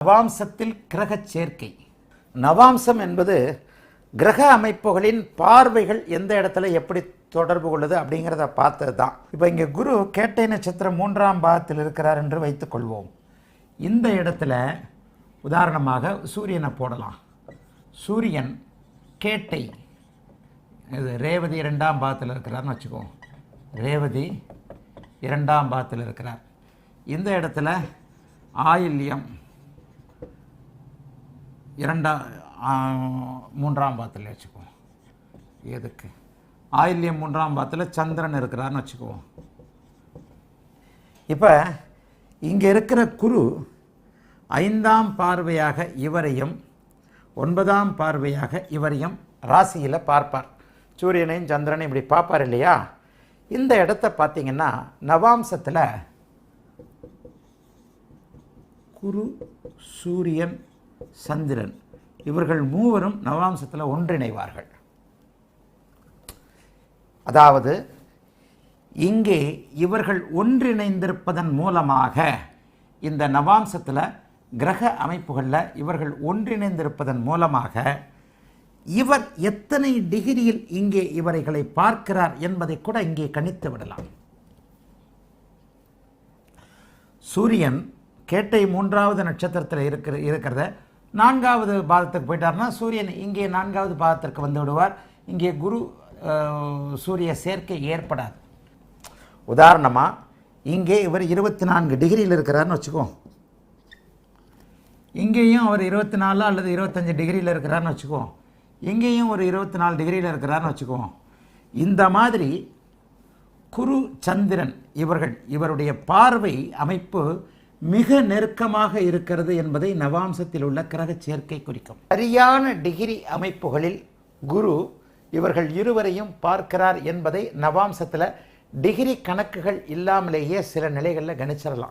நவாம்சத்தில் கிரக சேர்க்கை. நவாம்சம் என்பது கிரக அமைப்புகளின் பார்வைகள் எந்த இடத்துல எப்படி தொடர்பு கொள்ளுது அப்படிங்கிறத பார்த்தது தான். இப்போ இங்கே குரு கேட்டை நட்சத்திரம் 3ஆம் பாவத்தில் இருக்கிறார் என்று வைத்துக்கொள்வோம். இந்த இடத்துல உதாரணமாக சூரியனை போடலாம். சூரியன் கேட்டை, இது ரேவதி 2ஆம் பாவத்தில் இருக்கிறார்னு வச்சுக்குவோம். ரேவதி 2ஆம் பாவத்தில் இருக்கிறார். இந்த இடத்துல ஆயில்யம் 3ஆம் பாவத்தில் வச்சுக்குவோம். எதுக்கு ஆயில்யம் 3ஆம் பாவத்தில் சந்திரன் இருக்கிறார்னு வச்சுக்குவோம். இப்போ இங்கே இருக்கிற குரு 5ஆம் பார்வையாக இவரையும் 9ஆம் பார்வையாக இவரையும் ராசியில் பார்ப்பார். சூரியனையும் சந்திரனையும் இப்படி பார்ப்பார் இல்லையா? இந்த இடத்த பார்த்தீங்கன்னா நவாம்சத்தில் குரு, சூரியன், சந்திரன் இவர்கள் மூவரும் நவாம்சத்தில் ஒன்றிணைவார்கள். அதாவது இங்கே இவர்கள் ஒன்றிணைந்திருப்பதன் மூலமாக இந்த நவாம்சத்தில் கிரக அமைப்புகளில் இவர்கள் ஒன்றிணைந்திருப்பதன் மூலமாக இவர் எத்தனை டிகிரியில் இங்கே இவர்களை பார்க்கிறார் என்பதை கூட இங்கே கணித்து விடலாம். சூரியன் கேட்டை 3ஆவது நட்சத்திரத்தில் இருக்கிறத 4ஆவது பாதத்துக்கு போயிட்டார்னா சூரியன் இங்கே 4ஆவது பாதத்திற்கு வந்து விடுவார். இங்கே குரு சூரிய சேர்க்கை ஏற்படாது. உதாரணமாக இங்கே இவர் 24 டிகிரியில் இருக்கிறார்னு வச்சுக்குவோம். இங்கேயும் அவர் 24 அல்லது 25 டிகிரியில் இருக்கிறார்னு வச்சுக்குவோம். இங்கேயும் ஒரு 24 டிகிரியில் இருக்கிறார்னு வச்சுக்குவோம். இந்த மாதிரி குரு, சந்திரன் இவருடைய பார்வை அமைப்பு மிக நெருக்கமாக இருக்கிறது என்பதை நவாம்சத்தில் உள்ள கிரக சேர்க்கை குறிக்கும். சரியான டிகிரி அமைப்புகளில் குரு இவர்கள் இருவரையும் பார்க்கிறார் என்பதை நவாம்சத்தில் டிகிரி கணக்குகள் இல்லாமலேயே சில நிலைகளில் கணிச்சிடலாம்.